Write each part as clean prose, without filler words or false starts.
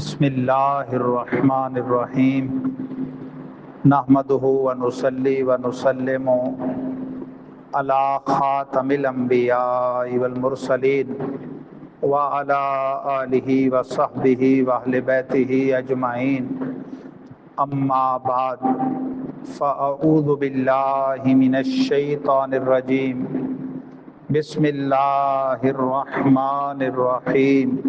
بسم اللہ الرحمن الرحیم نحمدہ ونصلی ونسلم علی خاتم الانبیاء والمرسلین وعلی آلہ وصحبہ واہل بیتہ اجمعین اما بعد فاعوذ باللہ من الشیطان الرجیم بسم اللہ الرحمن الرحیم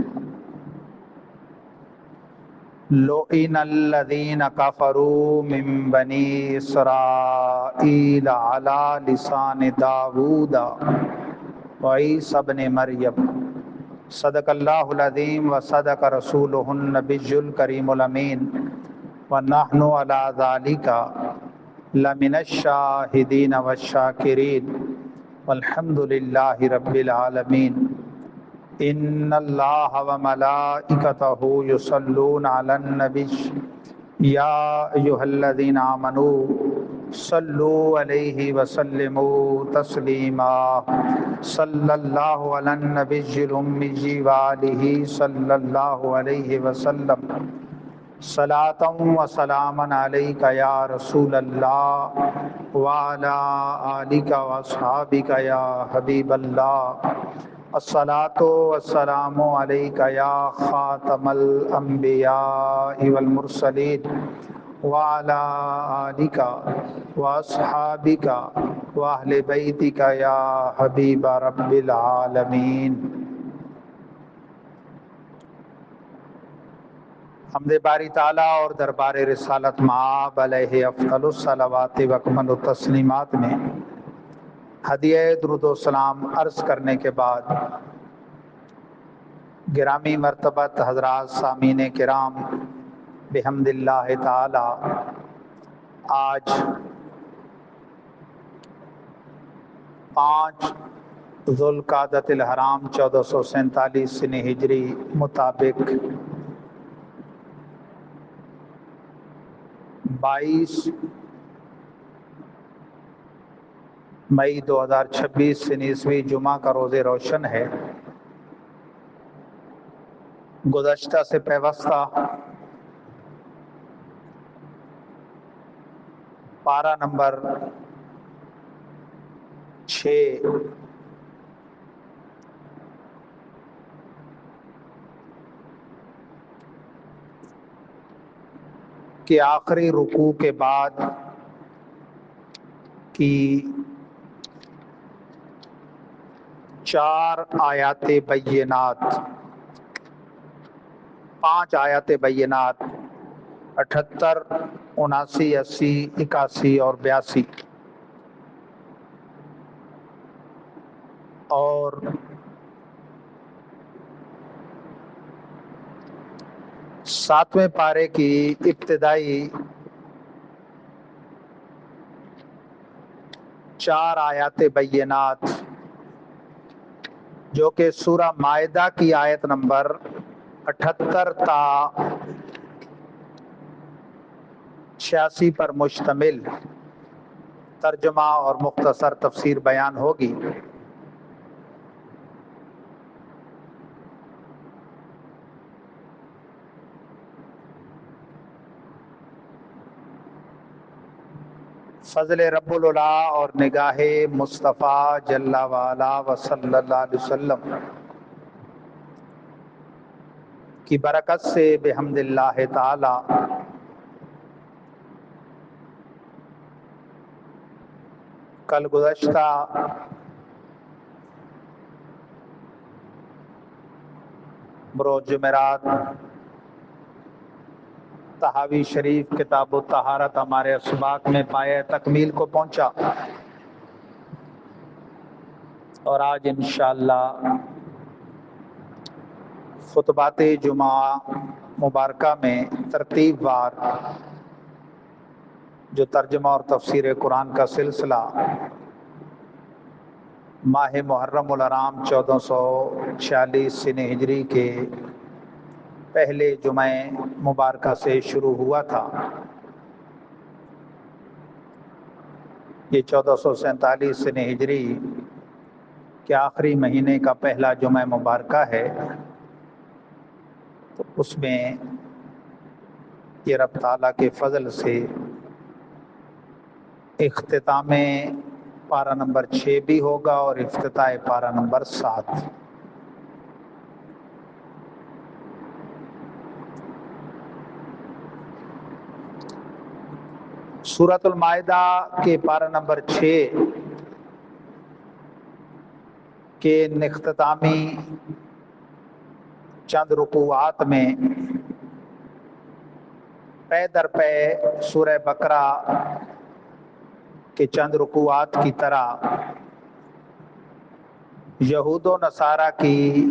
لعن الذین کفروا من بنی اسرائیل علی لسان داود وعیسی ابن مریم صدق اللہ العظیم وصدق رسولہ النبی الکریم الامین ونحن علی ذلک لمن الشاہدین والشاکرین والحمد للہ رب العالمین ان اللہ وملائکتہ یصلون علی النبی یا ایھا الذین آمنوا صلوا علیہ وسلموا تسلیما صلی اللہ علی النبی الامی وآلہ صلی اللہ علیہ وسلم صلاۃ و سلاما علیک یا رسول اللہ وعلی آلک واصحابک یا حبیب اللہ الصلاۃ والسلام علیک یا خاتم الانبیاء والمرسلین وعلی آلک واصحابک واہل بیتک یا حبیب رب العالمین۔ حمد باری تعالیٰ اور دربار رسالت مآب علیہ افضل الصلوات و اکمل التسلیمات میں ہدیہ درود و سلام عرض کرنے کے بعد گرامی مرتبت حضرات سامعین کرام بحمد اللہ تعالی آج 5 ذوالقعدۃ الحرام 1447 سنہ ہجری مطابق 22 مئی 2026 عیسوی جمعہ کا روز روشن ہے۔ گزشتہ سے پیوستہ پارہ نمبر 6 کے آخری رکوع کے بعد کی 4 آیات بینات 5 آیات بینات 78 79 80 81 اور 82 اور ساتویں پارے کی ابتدائی 4 آیات بینات جو کہ سورہ مائدہ کی آیت نمبر 78 تا 86 پر مشتمل ترجمہ اور مختصر تفسیر بیان ہوگی۔ فضل رب العلا اور نگاہ مصطفیٰ جل وعلا و صلی اللہ علیہ وسلم کی برکت سے بحمد اللہ تعالی کل گزشتہ بروز جمعرات تحاوی شریف کتاب الطہارت ہمارے اسباق میں پایہ تکمیل کو پہنچا اور آج انشاءاللہ خطبات جمعہ مبارکہ میں ترتیب وار جو ترجمہ اور تفسیر قرآن کا سلسلہ ماہ محرم الحرام 1446 سنہ ہجری کے پہلے جمعہ مبارکہ سے شروع ہوا تھا۔ یہ 1447 سنہ ہجری کے آخری مہینے کا پہلا جمعہ مبارکہ ہے، تو اس میں یہ رب تعالیٰ کے فضل سے اختتام پارہ نمبر 6 بھی ہوگا اور افتتاح پارہ نمبر 7۔ سورۃ المائدہ کے پارہ نمبر 6 کے اختتامی چند رکوعات میں پے در پے سورہ بقرہ کے چند رکوعات کی طرح یہود و نصارہ کی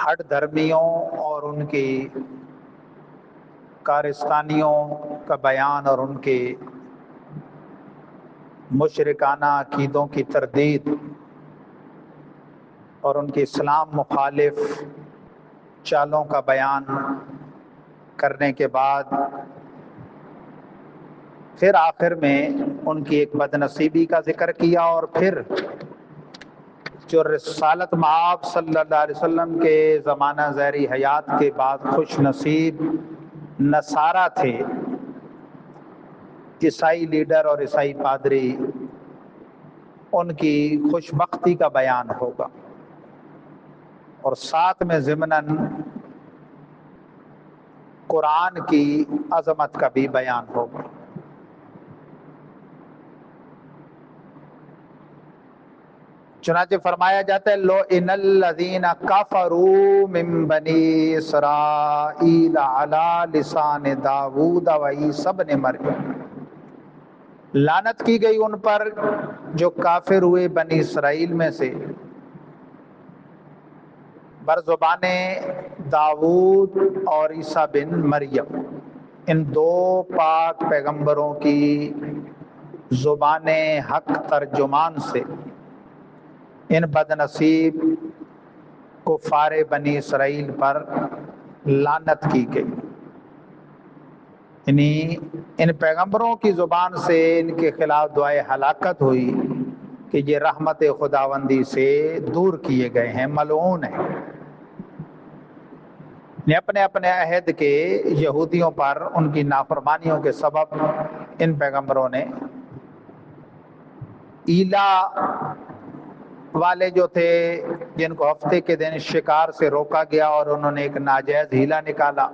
ہٹ دھرمیوں اور ان کی کارستانیوں کا بیان اور ان کے مشرکانہ عقیدوں کی تردید اور ان کے اسلام مخالف چالوں کا بیان کرنے کے بعد پھر آخر میں ان کی ایک بد نصیبی کا ذکر کیا، اور پھر جو رسالت مآب صلی اللہ علیہ وسلم کے زمانہ ظاہری حیات کے بعد خوش نصیب نصارہ تھے، عیسائی لیڈر اور عیسائی پادری، ان کی خوش بختی کا بیان ہوگا، اور ساتھ میں ضمناً قرآن کی عظمت کا بھی بیان ہوگا۔ چنانچہ فرمایا جاتا ہے لو ان الذین کفروا من بنی اسرائیل علی لسان داؤد و عیسی ابن مریم، لعنت کی گئی ان پر جو کافر ہوئے بنی اسرائیل میں سے بر زبان داؤد اور عیسیٰ بن مریم، ان دو پاک پیغمبروں کی زبان حق ترجمان سے ان بد نصیب کفار بنی اسرائیل پر لعنت کی گئی، یعنی ان پیغمبروں کی زبان سے ان کے خلاف دعائے ہلاکت ہوئی کہ یہ رحمت خداوندی سے دور کیے گئے ہیں، ملعون ہیں۔ اپنے اپنے عہد کے یہودیوں پر ان کی نافرمانیوں کے سبب ان پیغمبروں نے ایلا والے جو تھے جن کو ہفتے کے دن شکار سے روکا گیا، اور انہوں نے ایک ناجائز ہیلا نکالا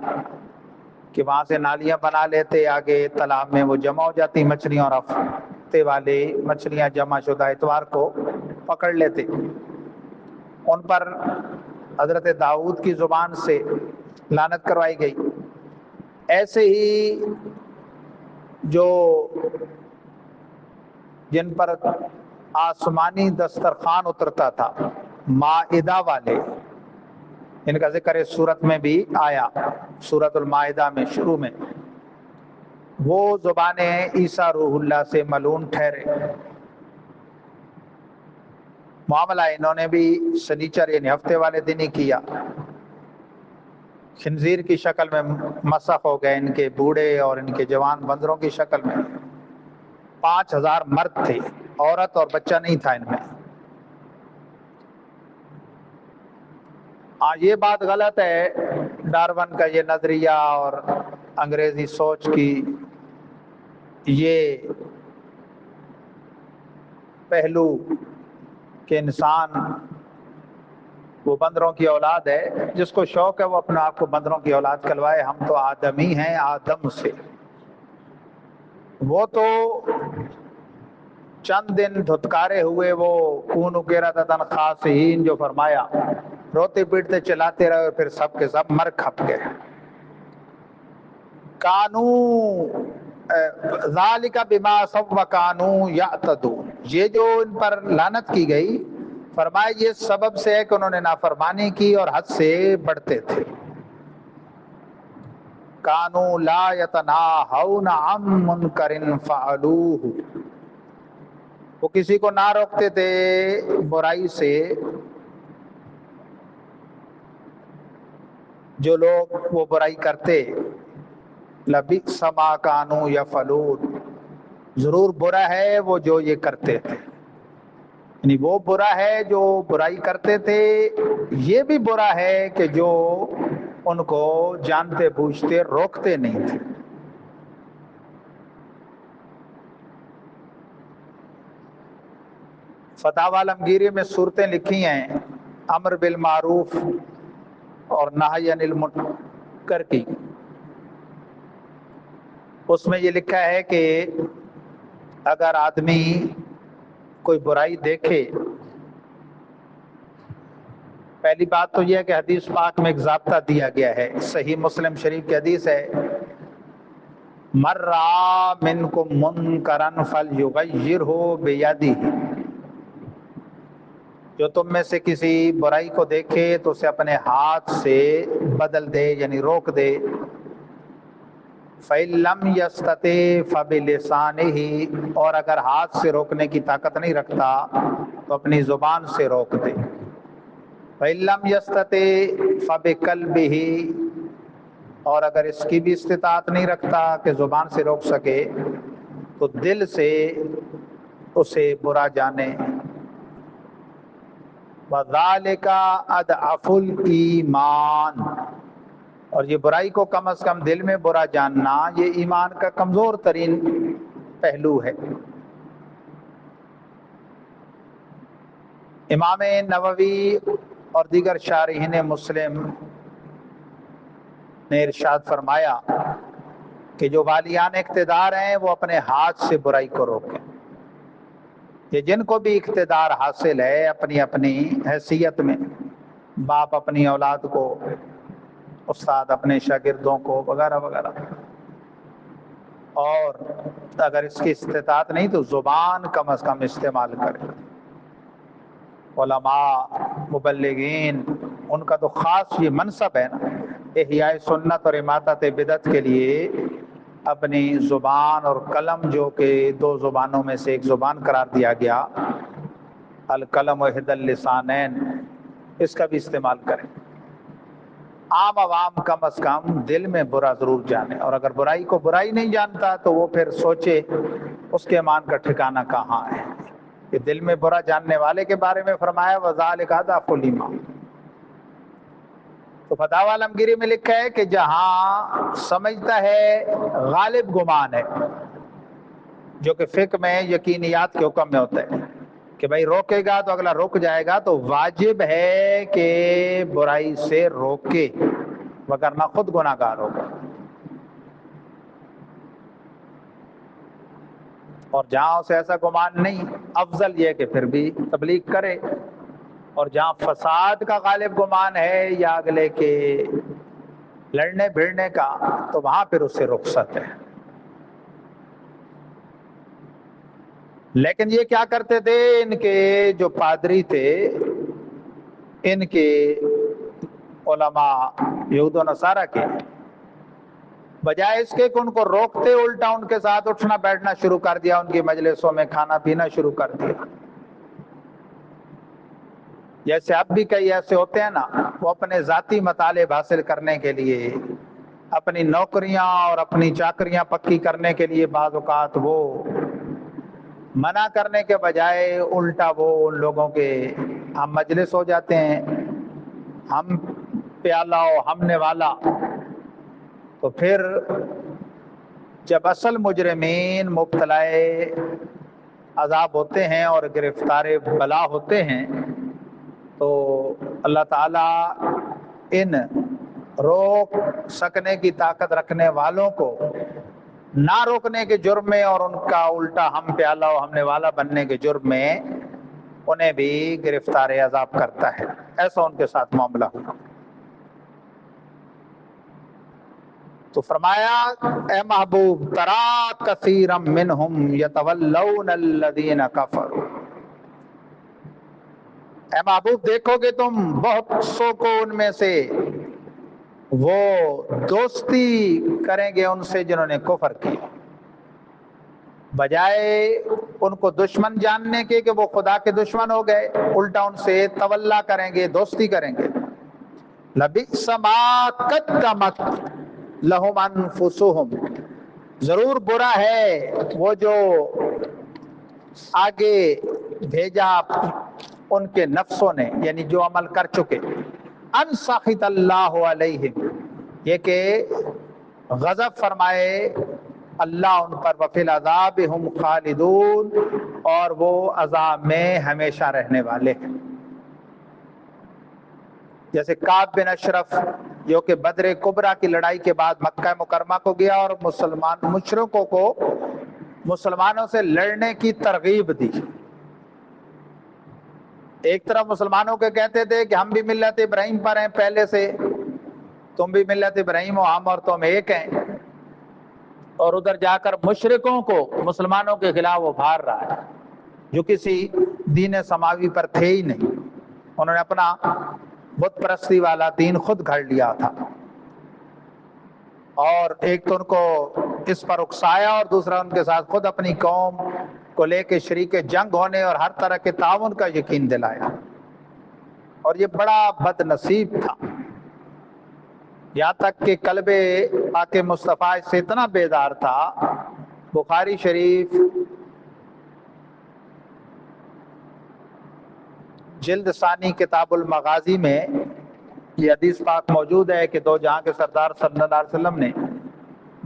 کہ وہاں سے نالیاں بنا لیتے، آگے تالاب میں وہ جمع ہو جاتی مچھلیاں، اور ہفتے والے مچھلیاں جمع شدہ اتوار کو پکڑ لیتے، ان پر حضرت داؤد کی زبان سے لعنت کروائی گئی۔ ایسے ہی جو جن پر آسمانی دسترخوان اترتا تھا، مائدہ والے، ان کا ذکر اس صورت میں بھی آیا، سورۃ المائدہ میں شروع میں، وہ زبان عیسیٰ روح اللہ سے ملعون ٹھہرے۔ معاملہ انہوں نے بھی سنیچر یعنی ہفتے والے دن ہی کیا، خنزیر کی شکل میں مسخ ہو گئے ان کے بوڑھے اور ان کے جوان بندروں کی شکل میں، 5000 مرد تھے، عورت اور بچہ نہیں تھا ان میں۔ یہ بات غلط ہے، ڈارون کا یہ نظریہ اور انگریزی سوچ کی یہ پہلو کہ انسان وہ بندروں کی اولاد ہے، جس کو شوق ہے وہ اپنے آپ کو بندروں کی اولاد کہلوائے، ہم تو آدمی ہیں آدم سے۔ وہ تو چند دن دھتکارے ہوئے، وہ خون وغیرہ تن خاصین جو فرمایا، روتے پیٹتے چلاتے رہے، پھر سب کے سب مر کھپ گئے۔ کانو ذالک بما عصوا وکانوا یعتدون، یہ جو ان پر لعنت کی گئی، فرمایا یہ سبب سے ہے کہ انہوں نے نافرمانی کی اور حد سے بڑھتے تھے۔ کانو لا یتناہون عن منکر فعلوہ، وہ کسی کو نہ روکتے تھے برائی سے، جو لوگ وہ برائی کرتے، لبئس ما کانوا یفعلون، ضرور برا ہے وہ جو یہ کرتے تھے۔ یعنی وہ برا ہے جو برائی کرتے تھے، یہ بھی برا ہے کہ جو ان کو جانتے بوجھتے روکتے نہیں تھے۔ فتاوی عالمگیری میں صورتیں لکھی ہیں امر بالمعروف اور نہی عن المنکر کی۔ اس میں یہ لکھا ہے کہ اگر آدمی کوئی برائی دیکھے، پہلی بات تو یہ ہے کہ حدیث پاک میں ایک ضابطہ دیا گیا ہے، صحیح مسلم شریف کی حدیث ہے، من رأى منکم منکرا فلیغیرہ بیدہ، جو تم میں سے کسی برائی کو دیکھے تو اسے اپنے ہاتھ سے بدل دے، یعنی روک دے۔ فَإِن لَّمْ يَسْتَطِعْ فَبِلِسَانِهِ، اور اگر ہاتھ سے روکنے کی طاقت نہیں رکھتا تو اپنی زبان سے روک دے۔ فَإِن لَّمْ يَسْتَطِعْ فَبِقَلْبِهِ، اور اگر اس کی بھی استطاعت نہیں رکھتا کہ زبان سے روک سکے تو دل سے اسے برا جانے۔ وَذَلِكَ أَضْعَفُ الْإِيمَانِ، اور یہ برائی کو کم از کم دل میں برا جاننا یہ ایمان کا کمزور ترین پہلو ہے۔ امام نووی اور دیگر شارحین مسلم نے ارشاد فرمایا کہ جو والیان اقتدار ہیں وہ اپنے ہاتھ سے برائی کو روکیں۔ یہ جن کو بھی اقتدار حاصل ہے اپنی اپنی حیثیت میں، باپ اپنی اولاد کو، استاد اپنے شاگردوں کو، وغیرہ وغیرہ، اور اگر اس کی استطاعت نہیں تو زبان کم از کم استعمال کرے۔ علماء، مبلغین، ان کا تو خاص یہ منصب ہے نا، احیاء سنت اور اماطۃ بدعت کے لیے اپنی زبان اور قلم، جو کہ دو زبانوں میں سے ایک زبان قرار دیا گیا، القلم احدی اللسانین، اس کا بھی استعمال کریں۔ عام عوام کم از کم دل میں برا ضرور جانے، اور اگر برائی کو برائی نہیں جانتا تو وہ پھر سوچے اس کے ایمان کا ٹھکانہ کہاں ہے۔ کہ دل میں برا جاننے والے کے بارے میں فرمایا وَذَلِكَ أَضْعَفُ الْإِيمَانِ۔ تو فتاوی عالمگیری میں لکھا ہے کہ جہاں سمجھتا ہے غالب گمان ہے، جو کہ فقہ میں یقینیات کے حکم میں ہوتا ہے کہ بھائی روکے گا تو اگلا رک جائے گا، تو واجب ہے کہ برائی سے روکے، وگرنہ خود گناہ گار ہوگا۔ اور جہاں اسے ایسا گمان نہیں، افضل یہ کہ پھر بھی تبلیغ کرے، اور جہاں فساد کا غالب گمان ہے یا اگلے کے لڑنے بھیڑنے کا، تو وہاں پھر اس سے رخصت ہے۔ لیکن یہ کیا کرتے تھے، ان کے جو پادری تھے، ان کے علماء یہود و نصارہ کے، بجائے اس کے کہ ان کو روکتے، الٹا ان کے ساتھ اٹھنا بیٹھنا شروع کر دیا، ان کی مجلسوں میں کھانا پینا شروع کر دیا۔ جیسے اب بھی کئی ایسے ہوتے ہیں نا، وہ اپنے ذاتی مطالب حاصل کرنے کے لیے، اپنی نوکریاں اور اپنی چاکریاں پکی کرنے کے لیے بعض اوقات وہ منع کرنے کے بجائے الٹا وہ ان لوگوں کے ہم مجلس ہو جاتے ہیں، ہم پیالہ و ہم نوالا۔ تو پھر جب اصل مجرمین مبتلا عذاب ہوتے ہیں اور گرفتار بلا ہوتے ہیں، تو اللہ تعالیٰ ان روک سکنے کی طاقت رکھنے والوں کو نہ روکنے کے جرم میں، اور ان کا الٹا ہم پیالہ و ہم نوالا بننے کے جرم میں انہیں بھی گرفتار عذاب کرتا ہے۔ ایسا ان کے ساتھ معاملہ ہوا۔ تو فرمایا اے محبوب ترا کثیرا منہم یتولون الذین کفروا، اے محبوب دیکھو گے تم بہت سو کو ان میں سے وہ دوستی کریں گے ان سے جنہوں نے کفر کیا، بجائے ان کو دشمن جاننے کے کہ وہ خدا کے دشمن ہو گئے، الٹا ان سے تولا کریں گے، دوستی کریں گے۔ لبئس ما قدمت لہم انفسہم، ضرور برا ہے وہ جو آگے بھیجا ان کے نفسوں نے، یعنی جو عمل کر چکے، ان سخط اللہ علیہم، یہ کہ غضب فرمائے اللہ ان پر، وفی العذاب ہم خالدون، اور وہ عذاب میں ہمیشہ رہنے والے ہیں۔ جیسے کعب بن اشرف جو کہ بدر کبریٰ کی لڑائی کے بعد مکہ مکرمہ کو گیا اور مشرکوں کو مسلمانوں سے لڑنے کی ترغیب دی۔ ایک طرف مسلمانوں کے کہتے تھے کہ ہم بھی ملت ابراہیم پر ہیں پہلے سے، تم بھی ملت ابراہیم ہو، ہم اور تم ایک ہیں، اور ادھر جا کر مشرکوں کو مسلمانوں کے خلاف ابھار رہا ہے جو کسی دین سماوی پر تھے ہی نہیں، انہوں نے اپنا بت پرستی والا دین خود گھڑ لیا تھا، اور ایک تو ان کو اس پر اکسایا اور دوسرا ان کے ساتھ خود اپنی قوم کو لے کے شریک جنگ ہونے اور ہر طرح کے تعاون کا یقین دلایا، اور یہ بڑا بد نصیب تھا، یہاں تک کہ قلب پاک مصطفیٰ سے اتنا بیدار تھا۔ بخاری شریف جلد ثانی کتاب المغازی میں یہ حدیث پاک موجود ہے کہ دو جہاں کے سردار صلی اللہ علیہ وسلم نے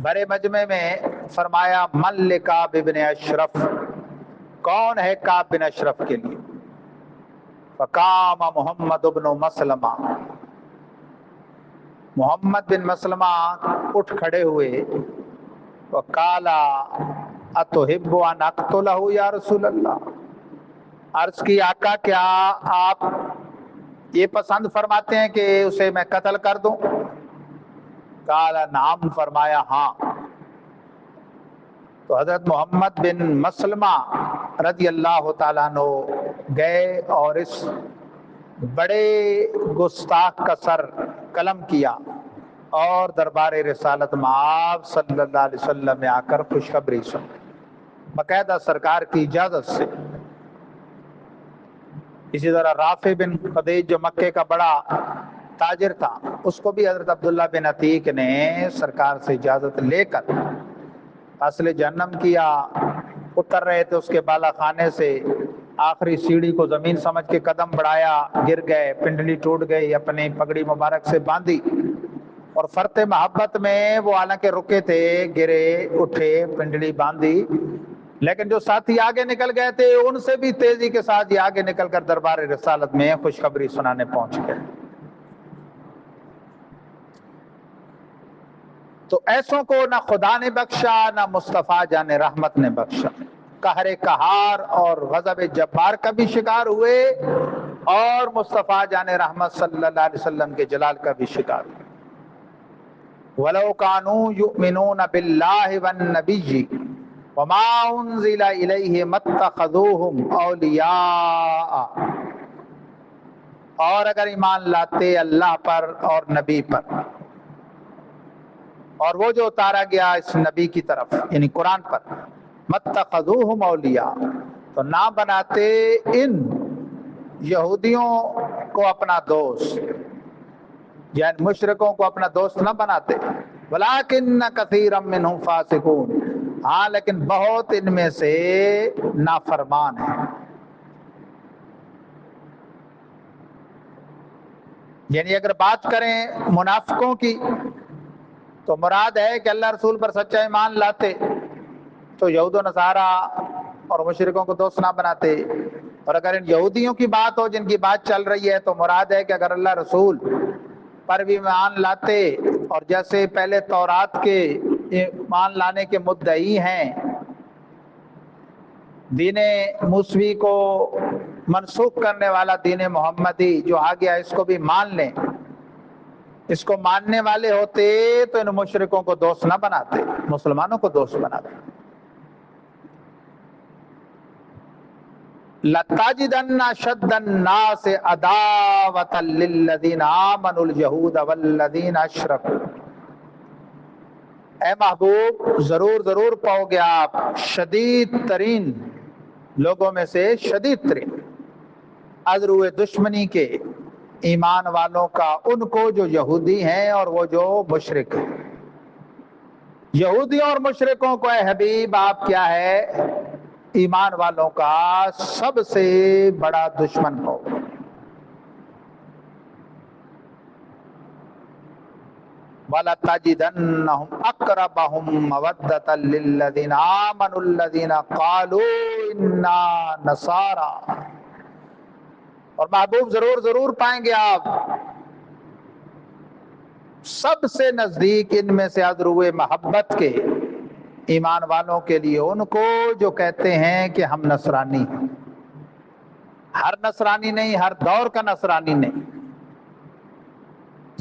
بڑے مجمع میں فرمایا من لکعب بن اشرف، کون ہے کعب بن اشرف کے لیے؟ فقام محمد بن مسلمہ، محمد بن مسلمہ اٹھ کھڑے ہوئے، وقال اتحب ان اقتلہ یا رسول اللہ، عرض کی آقا کیا آپ یہ پسند فرماتے ہیں کہ اسے میں قتل کر دوں؟ قال نعم، فرمایا ہاں۔ تو حضرت محمد بن مسلمہ رضی اللہ تعالیٰ عنہ گئے اور اس بڑے گستاخ کا سر قلم کیا اور دربار رسالت آپ صلی اللہ علیہ وسلم میں آ کر خوشخبری سن، باقاعدہ سرکار کی اجازت سے۔ اسی طرح رافع بن خدیج جو مکے کا بڑا تاجر تھا، اس کو بھی حضرت عبداللہ بن عتیق نے سرکار سے اجازت لے کر فاصل جہنم کیا، اتر رہے تھے اس کے بالا خانے سے، آخری سیڑھی کو زمین سمجھ کے قدم بڑھایا، گر گئے، پنڈلی ٹوٹ گئی، اپنی پگڑی مبارک سے باندھی، اور فرط محبت میں وہ حالانکہ رکے تھے، گرے اٹھے، پنڈلی باندھی، لیکن جو ساتھی آگے نکل گئے تھے ان سے بھی تیزی کے ساتھ یہ آگے نکل کر دربار رسالت میں خوشخبری سنانے پہنچ گئے۔ تو ایسوں کو نہ خدا نے بخشا نہ مصطفیٰ جان رحمت نے بخشا، قہر قہار اور غضب جبار کا بھی شکار ہوئے، اور مصطفیٰ جان رحمت صلی اللہ علیہ وسلم کے جلال کا بھی شکار ہوئے۔ وَلَوْ كَانُوا يُؤْمِنُونَ بِاللَّهِ وَالنَّبِيِّ وَمَا أُنزِلَ إِلَيْهِ مَا اتَّخَذُوهُمْ أَوْلِيَاءَ، اور اگر ایمان لاتے اللہ پر اور نبی پر اور وہ جو اتارا گیا اس نبی کی طرف یعنی قرآن پر، مَا اتَّخَذُوهُمْ أَوْلِيَاءَ، تو نہ بناتے ان یہودیوں کو اپنا دوست، یعنی مشرکوں کو اپنا دوست نہ بناتے، وَلَٰكِنَّ كَثِيرًا مِّنْهُمْ فَاسِقُونَ، ہاں لیکن بہت ان میں سے نافرمان ہیں۔ یعنی اگر بات کریں منافقوں کی تو مراد ہے کہ اللہ رسول پر سچا ایمان لاتے تو یہود و نصارہ اور مشرکوں کو دوست نہ بناتے، اور اگر ان یہودیوں کی بات ہو جن کی بات چل رہی ہے تو مراد ہے کہ اگر اللہ رسول پر بھی ایمان لاتے اور جیسے پہلے تورات کے ایمان لانے کے مدعی ہیں، دین موسوی کو منسوخ کرنے والا دین محمدی جو آ گیا اس کو بھی مان لیں، اس کو ماننے والے ہوتے تو ان مشرکوں کو دوست نہ بناتے، مسلمانوں کو دوست بناتے۔ لَتَجِدَنَّ أَشَدَّ النَّاسِ عَدَاوَةً لِلَّذِينَ آمَنُوا الْيَهُودَ وَالَّذِينَ أَشْرَكُوا، اے محبوب ضرور پاؤ گے آپ شدید ترین لوگوں میں سے شدید ترین ازرو دشمنی کے ایمان والوں کا ان کو جو یہودی ہیں اور وہ جو مشرک ہیں۔ یہودیوں اور مشرکوں کو اے حبیب آپ کیا ہے ایمان والوں کا سب سے بڑا دشمن ہو۔ وَلَتَجِدَنَّهُمْ أَقْرَبَهُمْ مَوَدَّةً لِلَّذِينَ آمَنُوا الَّذِينَ قَالُوا إِنَّا نَصَارَى، اور محبوب ضرور پائیں گے آپ سب سے نزدیک ان میں سے ادروئے محبت کے ایمان والوں کے لیے ان کو جو کہتے ہیں کہ ہم نصرانی ہیں۔ ہر نصرانی نہیں، ہر دور کا نصرانی نہیں،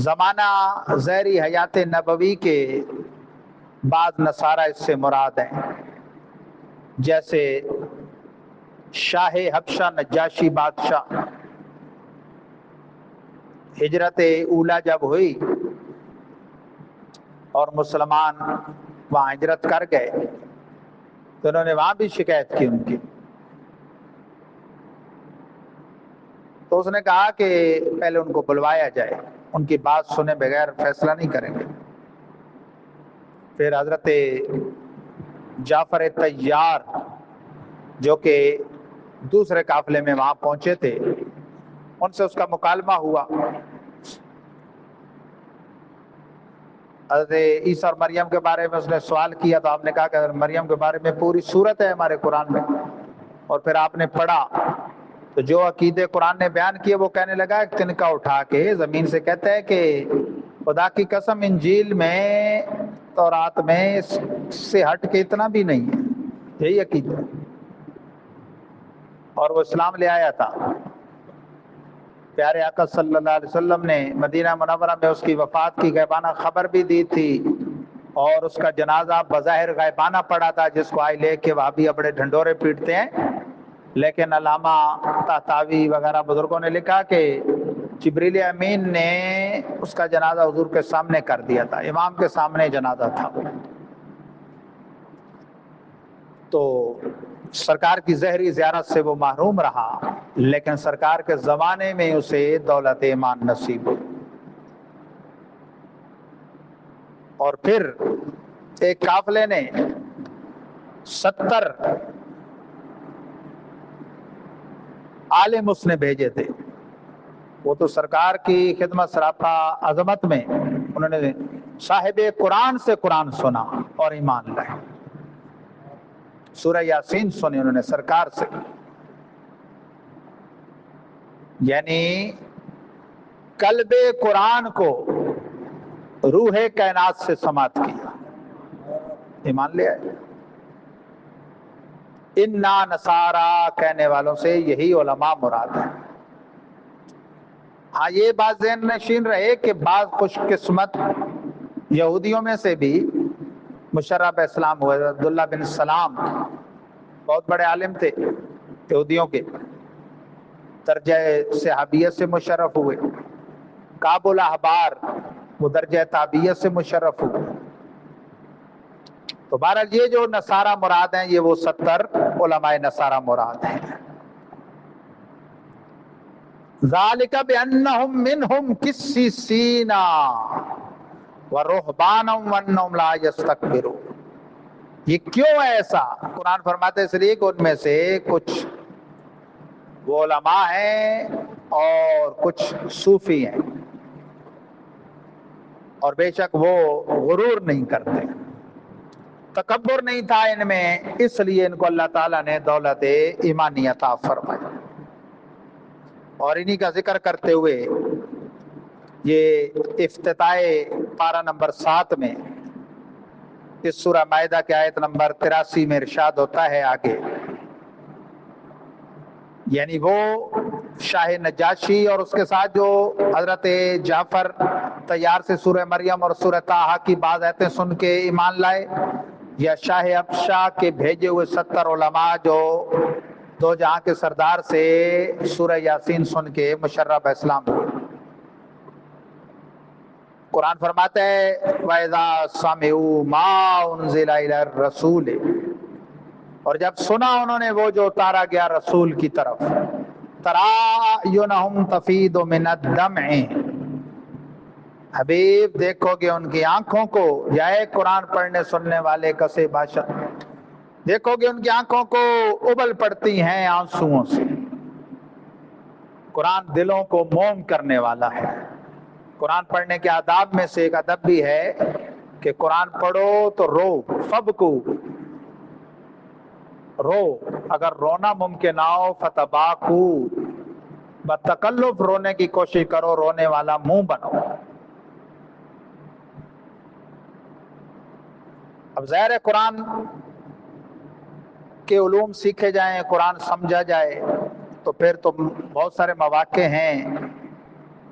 زمانہ زہری حیات نبوی کے بعض نصارہ اس سے مراد ہیں، جیسے شاہ حبشہ نجاشی بادشاہ ہجرت اولا جب ہوئی اور مسلمان وہاں ہجرت کر گئے تو انہوں نے وہاں بھی شکایت کی ان کی، تو اس نے کہا کہ پہلے ان کو بلوایا جائے، ان کی بات سنے بغیر فیصلہ نہیں کریں گے۔ پھر حضرت جعفر طیار جو کہ دوسرے قافلے میں وہاں پہنچے تھے، ان سے اس کا مکالمہ ہوا۔ حضرت عیسیٰ اور مریم کے بارے میں اس نے سوال کیا تو آپ نے کہا کہ مریم کے بارے میں پوری صورت ہے ہمارے قرآن میں، اور پھر آپ نے پڑھا تو جو عقیدے قرآن نے بیان کیے وہ کہنے لگا ایک تنکا اٹھا کے زمین سے کہتا ہے کہ خدا کی قسم انجیل میں تورات میں اس سے ہٹ کے اتنا بھی نہیں ہے، یہی عقیدہ، اور وہ اسلام لے آیا تھا۔ پیارے آقا صلی اللہ علیہ وسلم نے مدینہ منورہ میں اس کی وفات کی غیبانہ خبر بھی دی تھی، اور اس کا جنازہ بظاہر غیبانہ پڑا تھا، جس کو آئی لے کے وہابی بڑے ڈھنڈورے پیٹتے ہیں، لیکن علامہ طحطاوی وغیرہ بزرگوں نے لکھا کہ جبریل امین نے اس کا جنازہ حضور کے سامنے کر دیا تھا، امام کے سامنے جنازہ تھا۔ تو سرکار کی زہری زیارت سے وہ محروم رہا، لیکن سرکار کے زمانے میں اسے دولت ایمان نصیب ہوئی۔ اور پھر ایک قافلے نے 70 عالم اس نے بھیجے تھے، وہ تو سرکار کی خدمت سراپا عظمت میں انہوں نے صاحب قرآن سے قرآن سنا اور ایمان لائے، سورہ یاسین سنی انہوں نے سرکار سے، یعنی قلب قرآن کو روح کائنات سے سماعت کیا، ایمان لے آئے۔ انا نصارا کہنے والوں سے یہی علماء مراد ہے۔ ہاں یہ بات ذہن نشین رہے کہ بعض خوش قسمت یہودیوں میں سے بھی مشرف اسلام ہوئے، عبداللہ بن سلام بہت بڑے عالم تھے یہودیوں کے، درجہ صحابیت سے مشرف ہوئے، کعب الاحبار وہ درجہ تابعیت سے مشرف ہوئے۔ تو بہرحال یہ جو نصارہ مراد ہیں یہ وہ 70 علماء نصارہ مراد ہیں۔ ذالک بانہم منہم قسیسینا ورہبانا وانہم لا یستکبرون، یہ کیوں ہے ایسا؟ قرآن فرماتے ہیں اس لیے کہ ان میں سے کچھ وہ علماء ہیں اور کچھ صوفی ہیں، اور بے شک وہ غرور نہیں کرتے، تکبر نہیں تھا ان میں، اس لیے ان کو اللہ تعالیٰ نے دولت ایمانی عطا فرمائی۔ اور انہی کا ذکر کرتے ہوئے یہ افتتاح پارہ نمبر 7 میں اس سورہ مائدہ کے آیت نمبر 83 میں ارشاد ہوتا ہے آگے، یعنی وہ شاہ نجاشی اور اس کے ساتھ جو حضرت جعفر طیار سے سورہ مریم اور سورہ طٰہٰ کی بعض آیتیں سن کے ایمان لائے، یا شاہ حبشہ کے بھیجے ہوئے 70 علماء جو دو جہاں کے سردار سے سورہ یاسین سن کے مشرف اسلام ہوئے۔ قرآن فرماتا ہے وَإِذَا سَمِعُوا مَا أُنزِلَ إِلَى الرَّسُولِ، اور جب سنا انہوں نے وہ جو اتارا گیا رسول کی طرف، تَرَىٰ أَعْيُنَهُمْ تَفِيضُ مِنَ الدَّمْعِ، حبیب دیکھو گے ان کی آنکھوں کو، جائے قرآن پڑھنے سننے والے کسے باشد دیکھو گے ان کی آنکھوں کو ابل پڑتی ہیں آنسوؤں سے۔ قرآن دلوں کو موم کرنے والا ہے۔ قرآن پڑھنے کے آداب میں سے ایک ادب بھی ہے کہ قرآن پڑھو تو رو، فبکو، رو، اگر رونا ممکن نہ ہو فتباکو، بتکلف رونے کی کوشش کرو، رونے والا منہ بنو۔ اب ظاہر ہے قرآن کے علوم سیکھے جائیں، قرآن سمجھا جائے تو پھر تو بہت سارے مواقع ہیں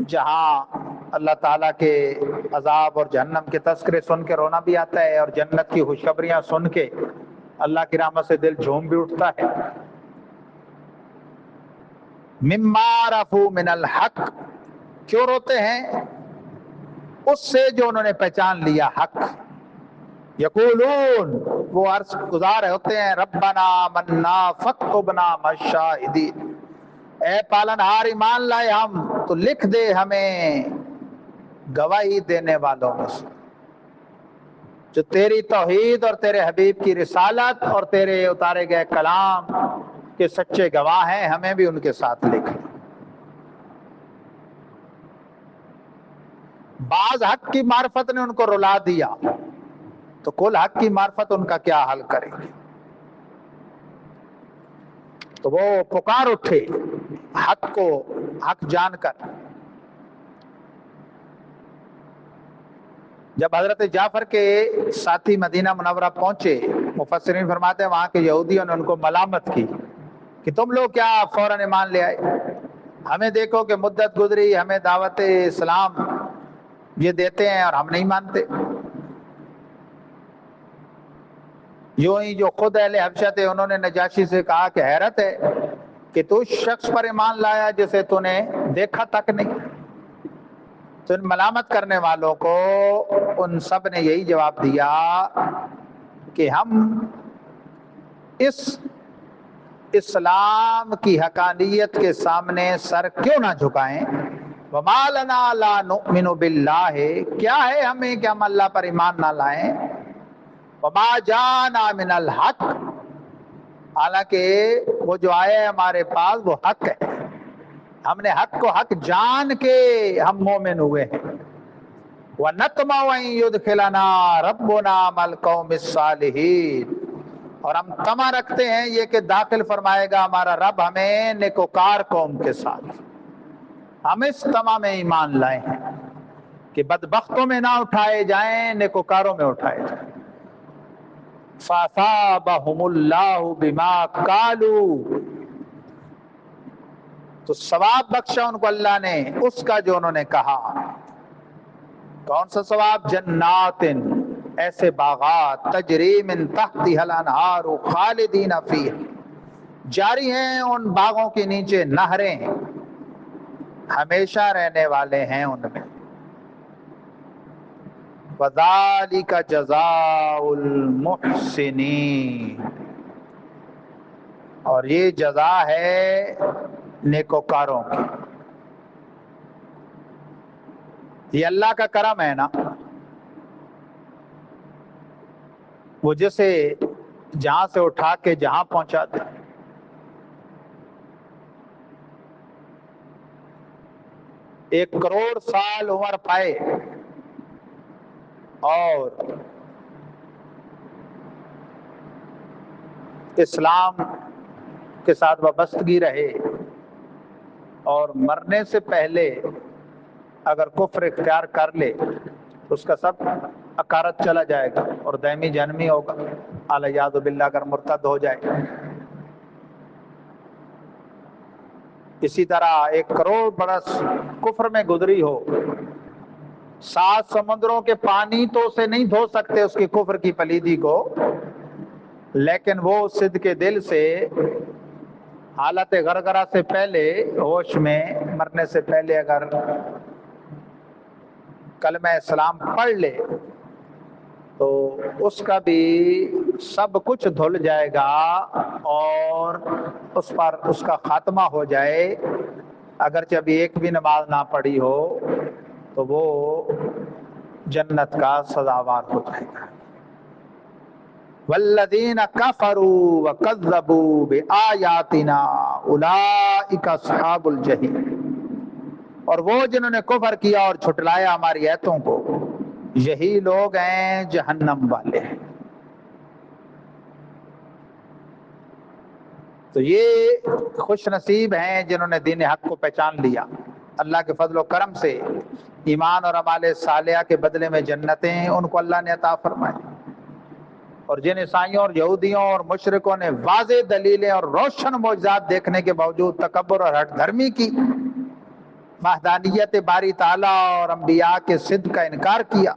جہاں اللہ تعالیٰ کے عذاب اور جہنم کے تذکرے سن کے رونا بھی آتا ہے، اور جنت کی خوشخبریاں سن کے اللہ کی رحمت سے دل جھوم بھی اٹھتا ہے۔ مما عرفوا من الحق، کیوں روتے ہیں؟ اس سے جو انہوں نے پہچان لیا حق۔ یقولون، وہ عرض گزار ہوتے ہیں، ربنا آمنا فاکتبنا مع الشاہدین، اے پالنہار ایمان لائے ہم تو لکھ دے ہمیں گواہی دینے والوں میں سے۔ جو تیری توحید اور تیرے حبیب کی رسالت اور تیرے اتارے گئے کلام کے سچے گواہ ہیں، ہمیں بھی ان کے ساتھ لکھ۔ بعض حق کی معرفت نے ان کو رلا دیا تو کل حق کی معرفت ان کا کیا حل کرے گی؟ تو وہ پکار اٹھے حق کو، حق جان کر۔ جب حضرت جعفر کے ساتھی مدینہ منورہ پہنچے، مفسرین فرماتے ہیں وہاں کے یہودیوں نے ان کو ملامت کی کہ تم لوگ کیا فوراً ایمان لے آئے؟ ہمیں دیکھو کہ مدت گزری، ہمیں دعوت اسلام یہ دیتے ہیں اور ہم نہیں مانتے۔ یوں ہی جو خود اہل حبشہ تھے انہوں نے نجاشی سے کہا کہ حیرت ہے کہ تو اس شخص پر ایمان لایا جسے تو نے دیکھا تک نہیں۔ تو ان ملامت کرنے والوں کو ان سب نے یہی جواب دیا کہ ہم اس اسلام کی حقانیت کے سامنے سر کیوں نہ جھکائیں؟ وما لنا لا نؤمن باللہ، کیا ہے ہمیں کہ ہم اللہ پر ایمان نہ لائیں؟ وما جانا من الحق، حالانکہ وہ جو آئے ہمارے پاس وہ حق ہے، ہم نے حق کو حق جان کے ہم مومن ہوئے ہیں۔ وَنَطْمَعُ أَن يُدْخِلَنَا رَبُّنَا مَعَ الْقَوْمِ الصَّالِحِينَ، اور ہم طمع رکھتے ہیں یہ کہ داخل فرمائے گا ہمارا رب ہمیں نیکوکار قوم کے ساتھ۔ ہم اس طمع میں ایمان لائے ہیں کہ بدبختوں میں نہ اٹھائے جائیں، نیکوکاروں میں اٹھائے جائیں۔ فَأَثَابَهُمُ اللَّهُ بِمَا قَالُوا، تو ثواب بخشا ان کو اللہ نے اس کا جو انہوں نے کہا۔ کون سا ثواب؟ جنات، ایسے باغات، تجری من تحتها الانہار خالدین فیہا، جاری ہیں ان باغوں کے نیچے نہریں، ہمیشہ رہنے والے ہیں ان میں۔ وَذَلِكَ جَزَاءُ الْمُحْسِنِينَ، اور یہ جزا ہے نیکوکاروں کی۔ یہ اللہ کا کرم ہے نا، وہ جسے جہاں سے اٹھا کے جہاں پہنچا دے۔ 1 کروڑ سال عمر پائے اور اسلام کے ساتھ وابستگی رہے، اور مرنے سے پہلے اگر کفر اختیار کر لے تو اس کا سب اکارت چلا جائے گا اور دائمی جہنمی ہوگا، الیاذ باللہ اگر مرتد ہو جائے۔ اسی طرح 1 کروڑ برس کفر میں گزری ہو، 7 سمندروں کے پانی تو اسے نہیں دھو سکتے اس کی کفر کی پلیدی کو، لیکن وہ صدق دل سے حالت غرغرہ سے پہلے، ہوش میں مرنے سے پہلے اگر کلمہ اسلام پڑھ لے تو اس کا بھی سب کچھ دھل جائے گا اور اس پر اس کا خاتمہ ہو جائے، اگرچہ ابھی ایک بھی نماز نہ پڑھی ہو تو وہ جنت کا سزاوار ہو جائے گا۔ والذین کفروا وکذبوا بآیاتنا اولئک اصحاب الجحیم، اور وہ جنہوں نے کفر کیا اور چھٹلایا ہماری آیتوں کو، یہی لوگ ہیں جہنم والے۔ تو یہ خوش نصیب ہیں جنہوں نے دین حق کو پہچان لیا۔ اللہ کے فضل و کرم سے ایمان اور اعمال صالحہ کے بدلے میں جنتیں ان کو اللہ نے عطا فرمائی، اور جن عیسائیوں اور یہودیوں اور مشرکوں نے واضح دلیلیں اور روشن معجزات دیکھنے کے باوجود تکبر اور ہٹ دھرمی کی، وحدانیت باری تعالیٰ اور انبیاء کے صدق کا انکار کیا،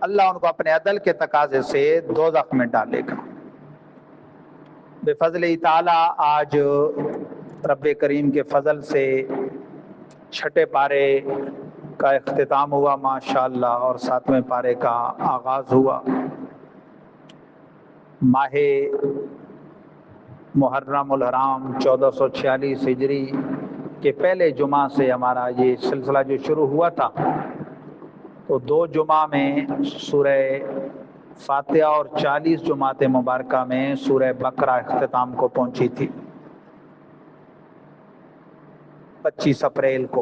اللہ ان کو اپنے عدل کے تقاضے سے دوزخ میں ڈالے گا۔ بے فضل تعالیٰ آج رب کریم کے فضل سے چھٹے پارے کا اختتام ہوا ماشاءاللہ، اور 7ویں پارے کا آغاز ہوا۔ ماہ محرم الحرام 1446 ہجری کے پہلے جمعہ سے ہمارا یہ سلسلہ جو شروع ہوا تھا، تو 2 جمعہ میں سورہ فاتحہ اور 40 جمعات مبارکہ میں سورہ بقرہ اختتام کو پہنچی تھی 25 اپریل کو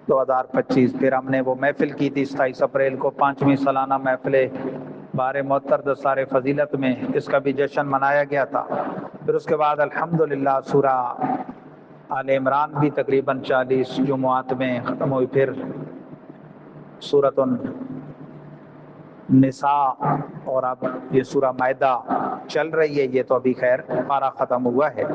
2025۔ پھر ہم نے وہ محفل کی تھی 27 اپریل کو، 5ویں سالانہ محفل بار معطر دستار فضیلت میں، اس کا بھی جشن منایا گیا تھا۔ پھر اس کے بعد الحمدللہ سورہ آل عمران بھی تقریباً 40 جمعات میں ختم ہوئی، پھر سورۃ النساء، اور اب یہ سورہ مائدہ چل رہی ہے، یہ تو ابھی خیر پارہ ختم ہوا ہے۔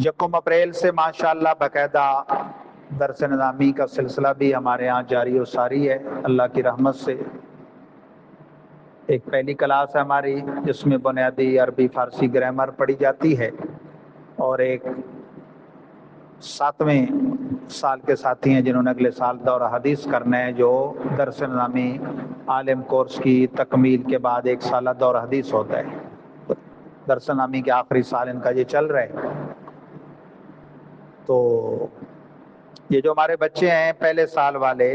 یکم اپریل سے ماشاءاللہ باقاعدہ درس نظامی کا سلسلہ بھی ہمارے ہاں جاری و ساری ہے اللہ کی رحمت سے۔ ایک پہلی کلاس ہے ہماری جس میں بنیادی عربی فارسی گرامر پڑھی جاتی ہے، اور ایک 7ویں سال کے ساتھی ہیں جنہوں نے اگلے سال دورہ حدیث کرنا ہے، جو درس نظامی عالم کورس کی تکمیل کے بعد 1 سالہ دورہ حدیث ہوتا ہے۔ درس نظامی کے آخری سال ان کا یہ چل رہا ہے۔ تو یہ جو ہمارے بچے ہیں پہلے سال والے،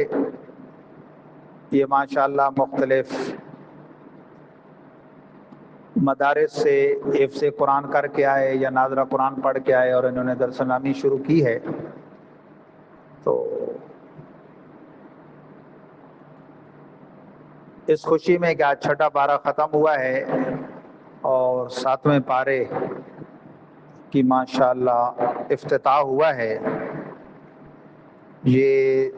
یہ ماشاءاللہ مختلف مدارس سے حفظ قرآن کر کے آئے یا ناظرہ قرآن پڑھ کے آئے، اور انہوں نے درس نظامی شروع کی ہے۔ تو اس خوشی میں کہ آج 6واں پارہ ختم ہوا ہے اور 7ویں پارے کی ماشاءاللہ افتتاح ہوا ہے، یہ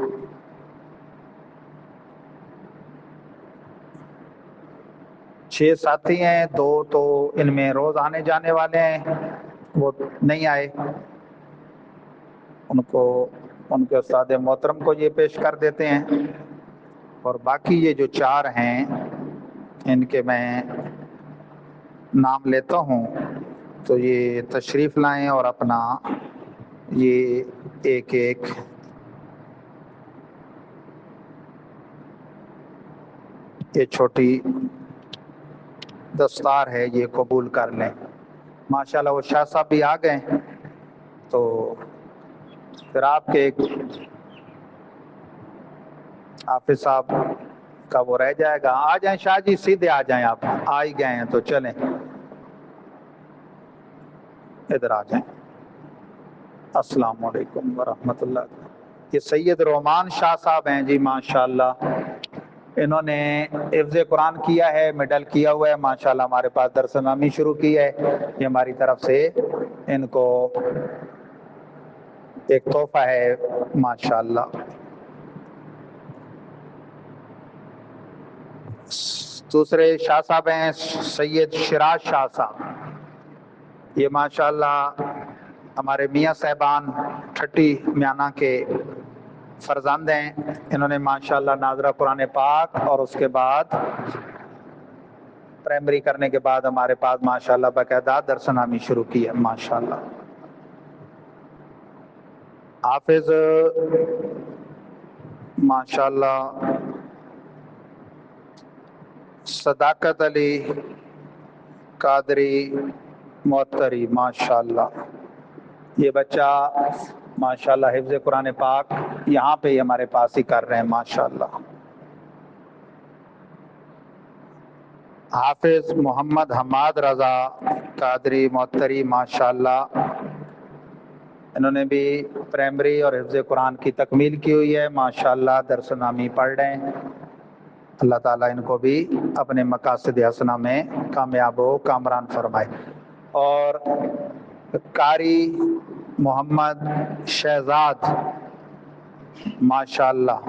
چھ ساتھی ہیں، 2 تو ان میں روز آنے جانے والے ہیں، وہ نہیں آئے، ان کے استاد محترم کو یہ پیش کر دیتے ہیں، اور باقی یہ جو 4 ہیں ان کے میں نام لیتا ہوں، تو یہ تشریف لائیں اور اپنا یہ ایک یہ چھوٹی دستار ہے یہ قبول کر لیں۔ ماشاءاللہ وہ شاہ صاحب بھی آ گئے، تو پھر آپ کے ایک حافظ صاحب کا وہ رہ جائے گا۔ آ جائیں شاہ جی، سیدھے آ جائیں، آپ آ ہی گئے ہیں تو چلیں ادھر آ جائیں۔ السلام علیکم ورحمۃ اللہ۔ یہ سید رومان شاہ صاحب ہیں جی، ماشاءاللہ انہوں نے حفظ قرآن کیا ہے، میڈل کیا ہوا ہے ماشاءاللہ، ہمارے پاس درس نظامی شروع کی ہے، یہ ہماری طرف سے ان کو ایک تحفہ ہے ماشاءاللہ۔ دوسرے شاہ صاحب ہیں سید شراز شاہ صاحب، یہ ماشاءاللہ ہمارے میاں صاحبان ٹھٹی میانہ کے فرزند ہیں، انہوں نے ماشاءاللہ ناظرہ قرآن پاک اور اس کے بعد پرائمری کرنے کے بعد ہمارے پاس ماشاءاللہ باقاعدہ درس نظامی شروع کی ہے ماشاءاللہ۔ حافظ ماشاءاللہ صداقت علی قادری معطری، ماشاءاللہ یہ بچہ ماشاءاللہ حفظ قرآن پاک یہاں پہ ہی ہمارے پاس ہی کر رہے ہیں ماشاءاللہ. حافظ محمد حماد رضا قادری معطری ماشاءاللہ، انہوں نے بھی پرائمری اور حفظ قرآن کی تکمیل کی ہوئی ہے ماشاءاللہ، درس نامی پڑھ رہے ہیں. اللہ تعالیٰ ان کو بھی اپنے مقاصد حسنہ میں کامیاب و کامران فرمائے. اور قاری محمد شہزاد ماشاءاللہ،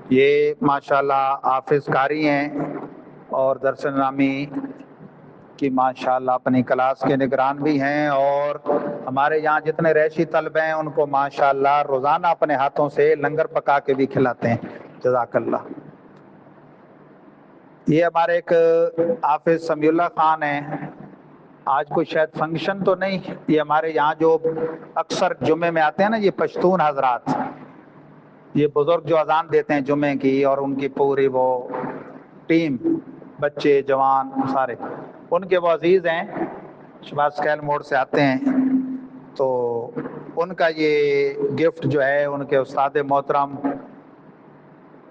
یہ ماشاءاللہ حافظ قاری ہیں اور درس نامی کی ماشاءاللہ اپنی کلاس کے نگران بھی ہیں، اور ہمارے یہاں جتنے رہائشی طلبہ ہیں ان کو ماشاءاللہ روزانہ اپنے ہاتھوں سے لنگر پکا کے بھی کھلاتے ہیں. جزاک اللہ. یہ ہمارے ایک حافظ سمیع اللہ خان ہیں، آج کوئی شاید فنکشن تو نہیں، یہ ہمارے یہاں جو اکثر جمعے میں آتے ہیں نا یہ پشتون حضرات، یہ بزرگ جو اذان دیتے ہیں جمعے کی، اور ان کی پوری وہ ٹیم، بچے جوان سارے، ان کے وہ عزیز ہیں، شباز کیل موڑ سے آتے ہیں، تو ان کا یہ گفٹ جو ہے ان کے استاد محترم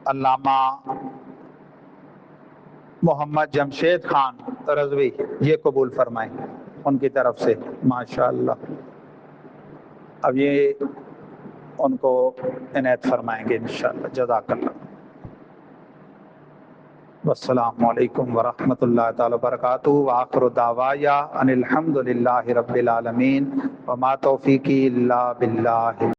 علامہ محمد جمشید خان رضوی یہ قبول فرمائیں ان کی طرف سے ماشاءاللہ. اب یہ ان کو عنایت فرمائیں گے انشاءاللہ. جزاک اللہ. والسلام علیکم ورحمۃ اللہ تعالی وبرکاتہ. وآخر دعوایا ان الحمد للہ رب العالمین وما توفیقی الا باللہ.